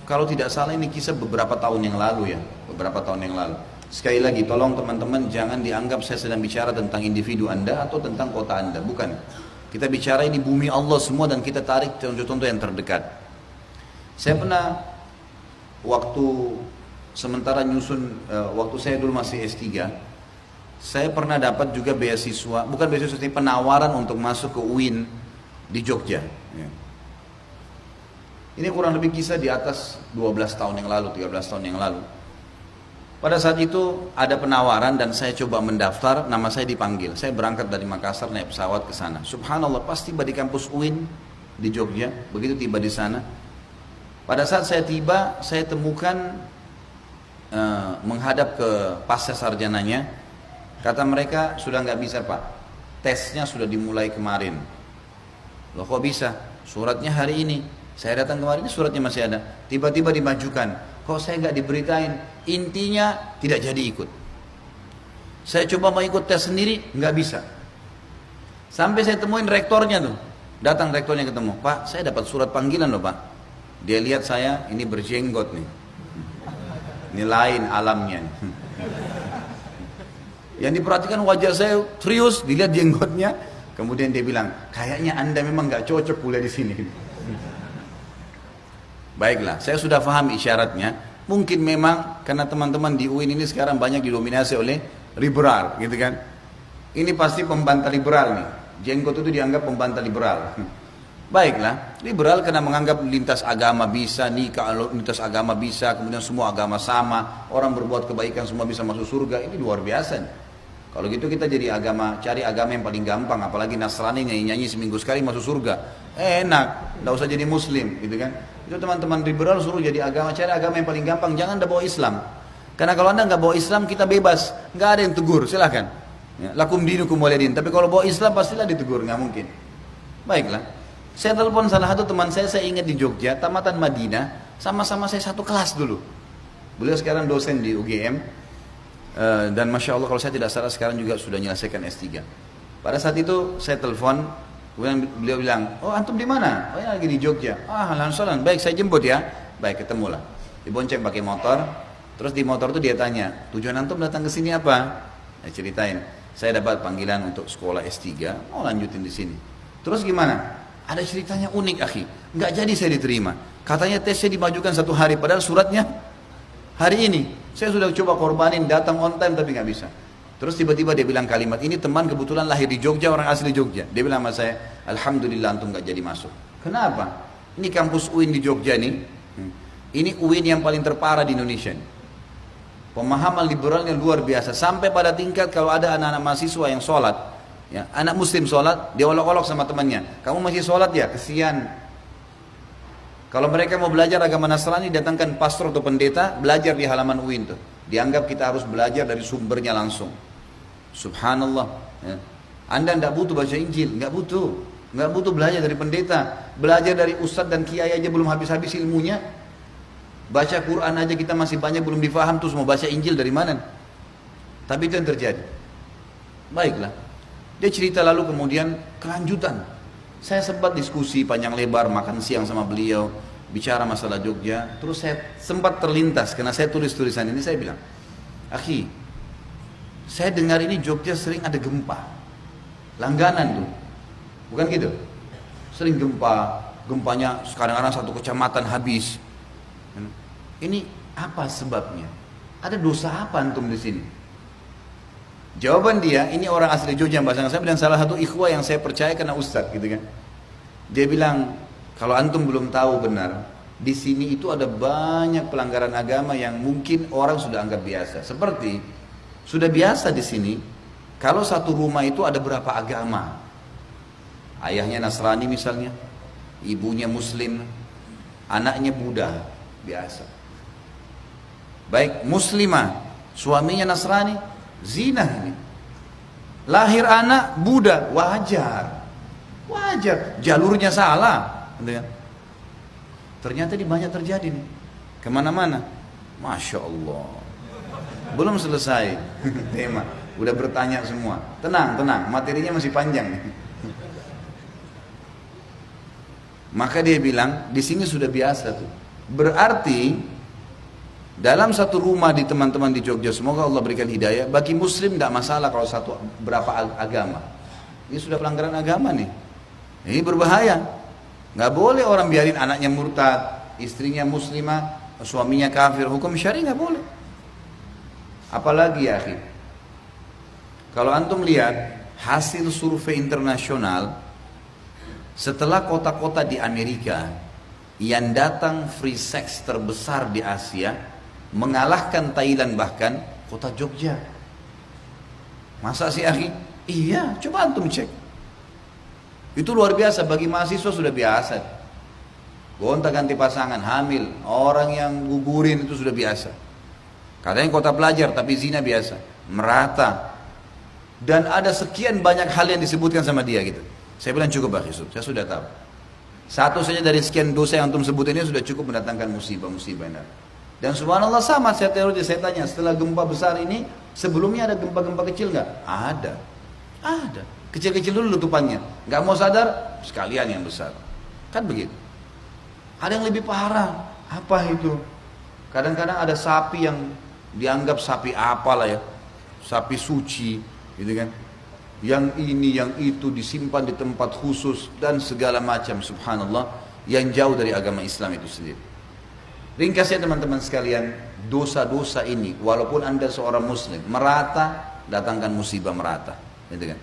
Kalau tidak salah ini kisah beberapa tahun yang lalu ya, beberapa tahun yang lalu. Sekali lagi, tolong teman-teman jangan dianggap saya sedang bicara tentang individu Anda atau tentang kota Anda, bukan. Kita bicara ini bumi Allah semua dan kita tarik contoh-contoh yang terdekat. Saya pernah waktu sementara nyusun, waktu saya dulu masih S3, saya pernah dapat juga beasiswa, bukan beasiswa, ini penawaran untuk masuk ke UIN di Jogja. Ya. Ini kurang lebih kisah di atas 12 tahun yang lalu, 13 tahun yang lalu. Pada saat itu ada penawaran dan saya coba mendaftar, nama saya dipanggil. Saya berangkat dari Makassar naik pesawat ke sana. Subhanallah, pas tiba di kampus UIN di Jogja, begitu tiba di sana. Pada saat saya tiba, saya temukan menghadap ke pasca sarjananya, kata mereka sudah nggak bisa Pak, tesnya sudah dimulai kemarin. Loh kok bisa? Suratnya hari ini. Saya datang kemarin, suratnya masih ada. Tiba-tiba dimajukan. Kok saya nggak diberitain? Intinya tidak jadi ikut. Saya coba mau ikut tes sendiri, nggak bisa. Sampai saya temuin rektornya tuh. Datang rektornya ketemu. Pak, saya dapat surat panggilan loh Pak. Dia lihat saya, ini berjenggot nih. Ini lain alamnya nih. Yang diperhatikan wajah saya serius, dilihat jenggotnya. Kemudian dia bilang, kayaknya Anda memang nggak cocok kuliah di sini. Baiklah, saya sudah paham isyaratnya. Mungkin memang karena teman-teman di UIN ini sekarang banyak didominasi oleh liberal, gitu kan? Ini pasti pembantah liberal nih. Jenggot itu dianggap pembantah liberal. Baiklah, liberal karena menganggap lintas agama bisa, nikah lintas agama bisa, kemudian semua agama sama, orang berbuat kebaikan semua bisa masuk surga. Ini luar biasa nih. Kalau gitu kita jadi cari agama yang paling gampang, apalagi Nasrani nyanyi-nyanyi seminggu sekali masuk surga. Enak, nggak usah jadi Muslim, gitu kan? Itu teman-teman liberal suruh jadi cari agama yang paling gampang, jangan anda bawa Islam. Karena kalau anda nggak bawa Islam, kita bebas, nggak ada yang tegur, silahkan. Ya, lakum dinukum waliyadin. Tapi kalau bawa Islam pastilah ditegur, nggak mungkin. Baiklah, saya telepon salah satu teman saya ingat di Jogja, tamatan Madinah, sama-sama saya satu kelas dulu. Beliau sekarang dosen di UGM. Dan Masya Allah kalau saya tidak salah sekarang juga sudah menyelesaikan S3. Pada saat itu saya telepon, kemudian beliau bilang, oh antum di mana? Oh ya lagi di Jogja. Ah alhamdulillah, baik saya jemput ya. Baik ketemulah. Dibonceng pakai motor. Terus di motor itu dia tanya, tujuan antum datang ke sini apa? Saya ceritain, saya dapat panggilan untuk sekolah S3, mau lanjutin di sini. Terus gimana? Ada ceritanya unik akhi. Nggak jadi saya diterima. Katanya tesnya dimajukan 1 hari, padahal suratnya hari ini. Saya sudah coba korbanin, datang on time tapi nggak bisa. Terus tiba-tiba dia bilang kalimat ini, teman kebetulan lahir di Jogja, orang asli Jogja. Dia bilang sama saya, alhamdulillah antum nggak jadi masuk. Kenapa? Ini kampus UIN di Jogja nih. Ini UIN yang paling terparah di Indonesia. Pemahaman liberalnya luar biasa. Sampai pada tingkat kalau ada anak-anak mahasiswa yang sholat, ya, anak muslim sholat, dia olok-olok sama temannya. Kamu masih sholat ya? Kesian. Kalau mereka mau belajar agama Nasrani, datangkan pastor atau pendeta, belajar di halaman UIN tuh. Dianggap kita harus belajar dari sumbernya langsung. Subhanallah. Ya. Anda tidak butuh baca Injil, nggak butuh belajar dari pendeta, belajar dari ustadz dan kiai aja belum habis-habis ilmunya. Baca Quran aja kita masih banyak belum difaham, terus mau baca Injil dari mana? Tapi itu yang terjadi. Baiklah. Dia cerita lalu kemudian kelanjutan. Saya sempat diskusi panjang lebar, makan siang sama beliau, bicara masalah Jogja. Terus saya sempat terlintas, karena saya tulis tulisan ini, saya bilang, akhi, saya dengar ini Jogja sering ada gempa, langganan tuh, bukan gitu? Sering gempa, gempanya kadang-kadang 1 kecamatan habis. Ini apa sebabnya? Ada dosa apa antum di sini? Jawaban dia, ini orang asli Jogja yang bahasa saya, dan salah satu ikhwah yang saya percaya karena ustadz gitu kan. Dia bilang, kalau antum belum tahu benar, di sini itu ada banyak pelanggaran agama yang mungkin orang sudah anggap biasa. Seperti sudah biasa di sini, kalau satu rumah itu ada berapa agama. Ayahnya Nasrani misalnya, ibunya Muslim, anaknya Buddha, biasa. Baik Muslimah, suaminya Nasrani, zina ini. Lahir anak Buddha, wajar. Jalurnya salah. Ternyata di banyak terjadi nih. Kemana-mana. Masya Allah. Belum selesai tema. Udah bertanya semua. Tenang, materinya masih panjang nih. Maka dia bilang, di sini sudah biasa tuh. Berarti dalam satu rumah di teman-teman di Jogja, semoga Allah berikan hidayah, bagi muslim tidak masalah kalau satu berapa agama. Ini sudah pelanggaran agama nih. Ini berbahaya. Nggak boleh orang biarin anaknya murtad, istrinya muslimah, suaminya kafir, hukum syari nggak boleh. Apalagi ya akhi, kalau antum lihat hasil survei internasional, setelah kota-kota di Amerika yang datang free sex terbesar di Asia, mengalahkan Thailand bahkan kota Jogja. Masa sih akhi? Iya, coba antum cek. Itu luar biasa, bagi mahasiswa sudah biasa. Gonta ganti pasangan, hamil, orang yang gugurin itu sudah biasa. Katanya kota pelajar tapi zina biasa, merata. Dan ada sekian banyak hal yang disebutkan sama dia gitu. Saya bilang cukup Pak Yusuf, saya sudah tahu. Satu saja dari sekian dosa yang antum sebut ini sudah cukup mendatangkan musibah-musibah. Dan subhanallah sama saya teori, saya tanya setelah gempa besar ini, sebelumnya ada gempa-gempa kecil nggak? Ada. Ada. Kecil-kecil dulu letupannya. Nggak mau sadar, sekalian yang besar. Kan begitu. Ada yang lebih parah. Apa itu? Kadang-kadang ada sapi yang dianggap sapi apalah ya, sapi suci, gitu kan? Yang ini, yang itu disimpan di tempat khusus dan segala macam, subhanallah, yang jauh dari agama Islam itu sendiri. Ringkasnya teman-teman sekalian, dosa-dosa ini, walaupun anda seorang muslim, merata, datangkan musibah merata, gitu kan?